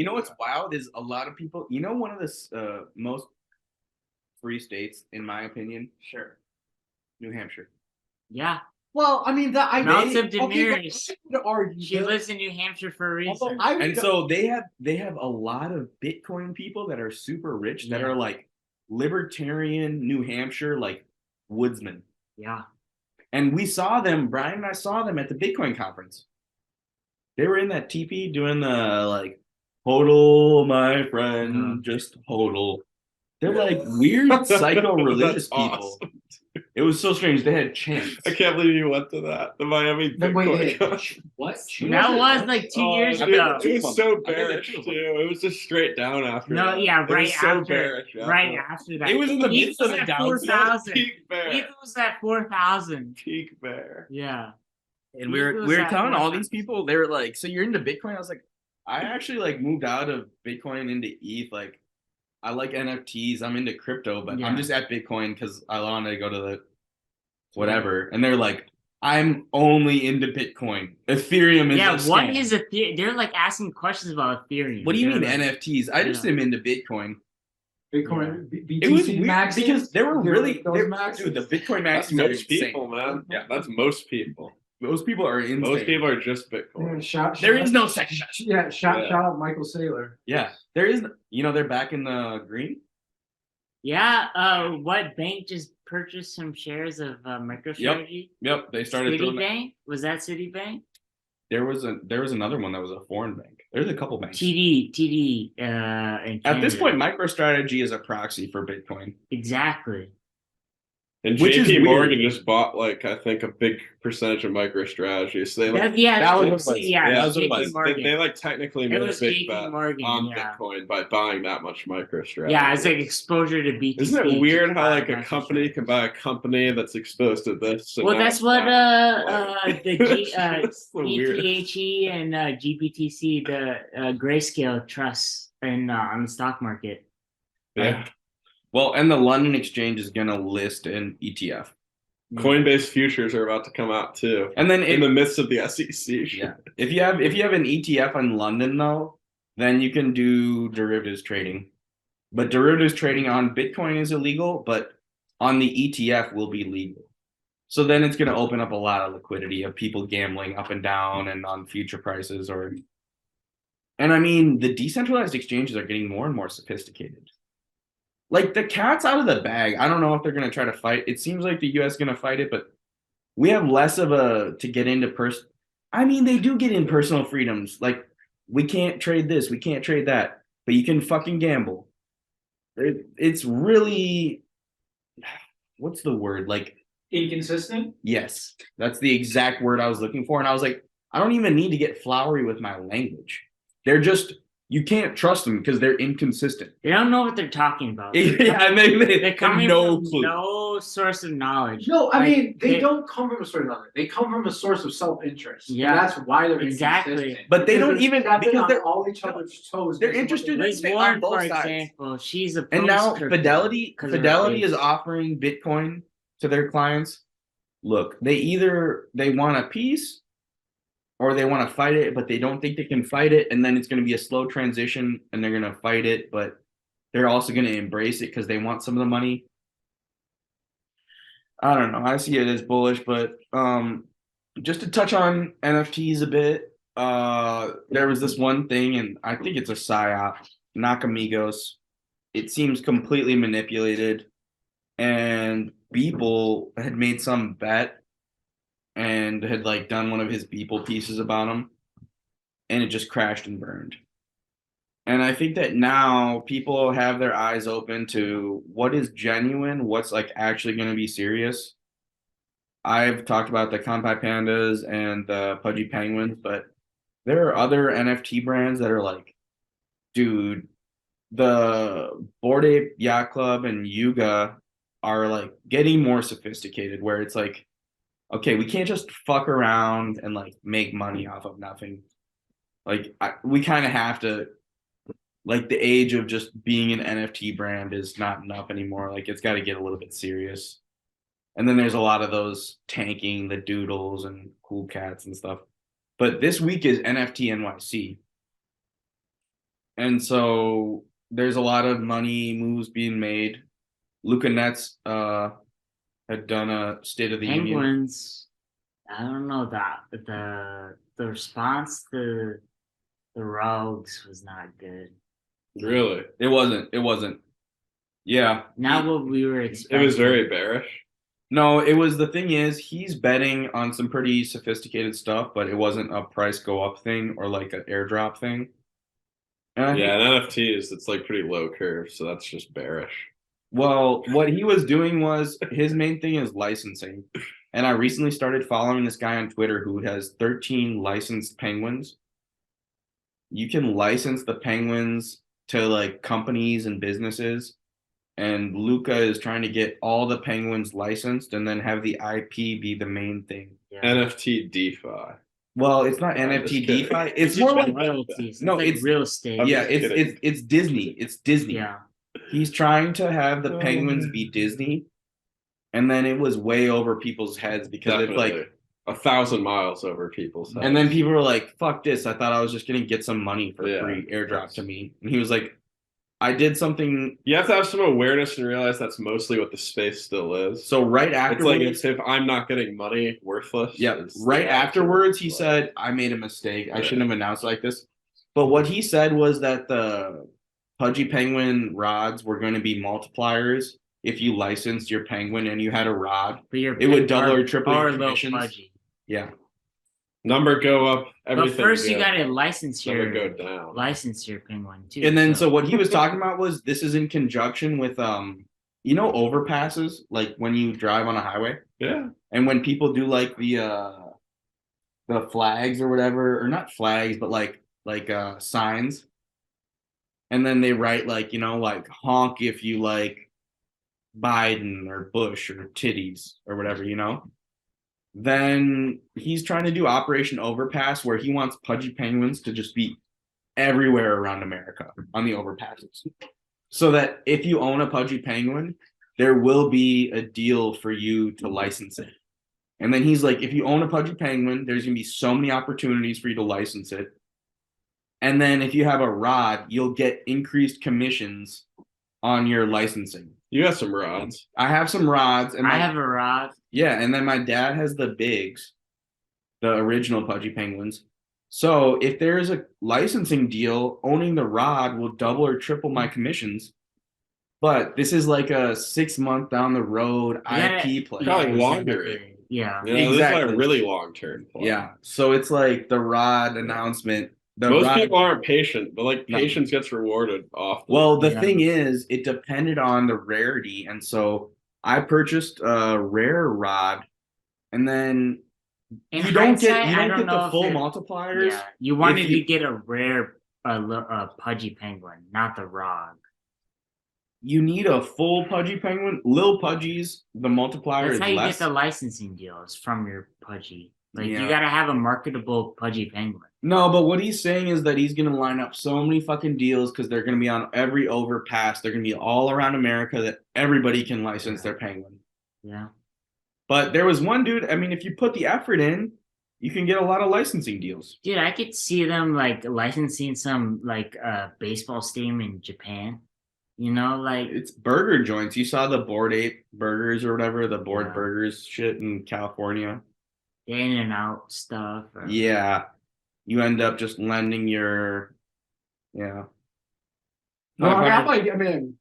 You know what's wild is a lot of people. You know, one of the most free states, in my opinion. Sure. New Hampshire. Yeah. Well, I mean, Melissa Demers. Okay, she lives in New Hampshire for a reason. And so they have a lot of Bitcoin people that are super rich that are like libertarian New Hampshire, like woodsmen. Yeah. And we saw them, Brian and I saw them at the Bitcoin conference. They were in that teepee doing the like, hodl, my friend, just hodl. They're like weird psycho religious people. Awesome. It was so strange. They had chants. I can't believe you went to that. The Miami Bitcoin. What? That was like 2 years ago. It was so bearish too. It was just straight down after. No, that. Yeah, right after. So bearish. Right after that. It was in the midst of the downside. Peak bear. It was at 4,000. Peak bear. Yeah. And we were telling all these people, they were like, "So you're into Bitcoin?" I was like, "I actually like moved out of Bitcoin into ETH. Like, I like NFTs. I'm into crypto, but I'm just at Bitcoin because I wanted to go to the whatever." And they're like, "I'm only into Bitcoin. Ethereum is a scam." What is Ethereum? They're like asking questions about Ethereum. What do you mean NFTs? I just am into Bitcoin. Bitcoin, BTC it was weird maxis? because they were really dude, the Bitcoin maxis. That's most people, man. Yeah, that's most people. Most people are insane. Most people are just Bitcoin. There is no second shot. Yeah, shout out Michael Saylor. Yeah, there is. You know, they're back in the green. Yeah. What bank just purchased some shares of MicroStrategy? Yep. They started. Citibank? Was that Citibank? There was another one that was a foreign bank. There's a couple banks. TD. At this point, MicroStrategy is a proxy for Bitcoin. Exactly. And JP Morgan just bought like I think a big percentage of MicroStrategy. So they like they like technically made a big bet on Bitcoin by buying that much MicroStrategy. Yeah, it's like exposure to BTC. Isn't it weird how like a company can buy a company that's exposed to this? Well, that's what the ETHE and GBTC, the Grayscale trusts on the stock market. Yeah. Well, and the London Exchange is going to list an ETF. Coinbase futures are about to come out too. And then in the midst of the SEC. Yeah. If you have an ETF in London though, then you can do derivatives trading. But derivatives trading on Bitcoin is illegal, but on the ETF will be legal. So then it's going to open up a lot of liquidity of people gambling up and down and on future prices and I mean, the decentralized exchanges are getting more and more sophisticated. Like the cat's out of the bag. I don't know if they're going to try to fight. It seems like the U.S. is going to fight it, but we have less of to get into I mean, they do get in personal freedoms. Like we can't trade this, we can't trade that, but you can fucking gamble. It's really, what's the word? Like inconsistent? Yes, that's the exact word I was looking for. And I was like, I don't even need to get flowery with my language. They're just, you can't trust them because they're inconsistent. They don't know what they're talking about. They're coming no from clue. No source of knowledge. No, I mean they don't come from a source of knowledge. They come from a source of self-interest. Yeah, and that's why they're exactly. But they don't even because they're all each other's toes. They're interested in Warren, for example, she's a and now Fidelity is offering Bitcoin to their clients. Look, they want a piece or they want to fight it, but they don't think they can fight it. And then it's going to be a slow transition and they're going to fight it, but they're also going to embrace it because they want some of the money. I don't know. I see it as bullish, but just to touch on NFTs a bit, there was this one thing, and I think it's a psyop, Nakamigos. It seems completely manipulated, and Beeple had made some bet and had like done one of his Beeple pieces about him, and it just crashed and burned. And I think that now people have their eyes open to what is genuine, what's like actually going to be serious. I've talked about the Kampai Pandas and the Pudgy Penguins, but there are other NFT brands that are like, dude, the Bored Ape Yacht Club and Yuga are like getting more sophisticated where it's like, okay, we can't just fuck around and like make money off of nothing. Like we kind of have to, like the age of just being an NFT brand is not enough anymore. Like it's got to get a little bit serious. And then there's a lot of those tanking the doodles and cool cats and stuff. But this week is NFT NYC. And so there's a lot of money moves being made. Luca Nets had done a State of the Union. Penguins. I don't know that the response to the Rogues was not good. Really, It wasn't. Yeah. Not what we were it expecting. was very bearish. No, it was the thing is he's betting on some pretty sophisticated stuff, but it wasn't a price go up thing or like an airdrop thing. And I Yeah, think, and NFTs, it's like pretty low curve, so that's just bearish. well, what he was doing was his main thing is licensing. And I recently started following this guy on Twitter who has 13 licensed penguins. You can license the penguins to like companies and businesses. And Luca is trying to get all the penguins licensed and then have the IP be the main thing. Yeah. NFT DeFi. Well, it's not I'm NFT just kidding. DeFi. It's more like royalties. no, It's like it's real estate. I'm yeah, just it's kidding. it's Disney. It's Disney. Yeah. He's trying to have the penguins be Disney, and then it was way over people's heads because Definitely. it's like 1,000 miles over people's heads. and then people were like, "Fuck this! I thought I was just gonna get some money for Yeah, free airdrop that's- to me." And he was like, "I did something." You have to have some awareness and realize that's mostly what the space still is. So right It's like afterwards, if I'm not getting money, worthless. yeah, it's right the afterwards, he like- said, "I made a mistake. I Yeah. shouldn't have announced it like this." But what he said was that the Pudgy Penguin rods were going to be multipliers if you licensed your penguin and you had a rod. But you're It would double or triple your or low commissions. pudgy. Yeah. number go up, But everything. first you go, gotta license number your go down. penguin too. And then so what he was talking about was this is in conjunction with you know overpasses like when you drive on a highway Yeah. and when people do like the flags or whatever or not flags but like signs and then they write like you know like honk if you like Biden or Bush or titties or whatever, you know. Then he's trying to do Operation Overpass where he wants Pudgy Penguins to just be everywhere around America on the overpasses. So that if you own a Pudgy Penguin, there will be a deal for you to license it. And then he's like, if you own a Pudgy Penguin, there's gonna be so many opportunities for you to license it. And then if you have a rod, you'll get increased commissions on your licensing. You got some rods. I have some rods and I have a rod. yeah, and then my dad has the bigs, the original Pudgy Penguins. So if there is a licensing deal, owning the rod will double or triple my commissions. But this is like a 6 month down the road IP play. Probably longer. Yeah. You know, This is Exactly. like a really long term play. Yeah. So it's like the rod announcement. The Most rod, people aren't patient, but like No. patience gets rewarded often. well, the Yeah. thing is, it depended on the rarity. And so I purchased a rare rod, and then In you don't get hindsight, I don't know the if full it- multipliers. Yeah, you wanted you- to get a rare Pudgy Penguin, not the rod. You need a full Pudgy Penguin. Lil Pudgies, the multiplier That's is how you less. get the licensing deals from your Pudgy. Like Yeah. you gotta have a marketable Pudgy Penguin. No, but what he's saying is that he's gonna line up so many fucking deals because they're gonna be on every overpass. They're gonna be all around America that everybody can license their penguin. Yeah. But there was one dude. I mean, if you put the effort in, you can get a lot of licensing deals. Dude, I could see them like licensing some like baseball stadium in Japan. You know, like It's burger joints. You saw the Bored Ape burgers or whatever, the Bored Yeah. Burgers shit in California. the in and out stuff. Or, Yeah, you end up just lending your, yeah. No, I 500 like. I mean,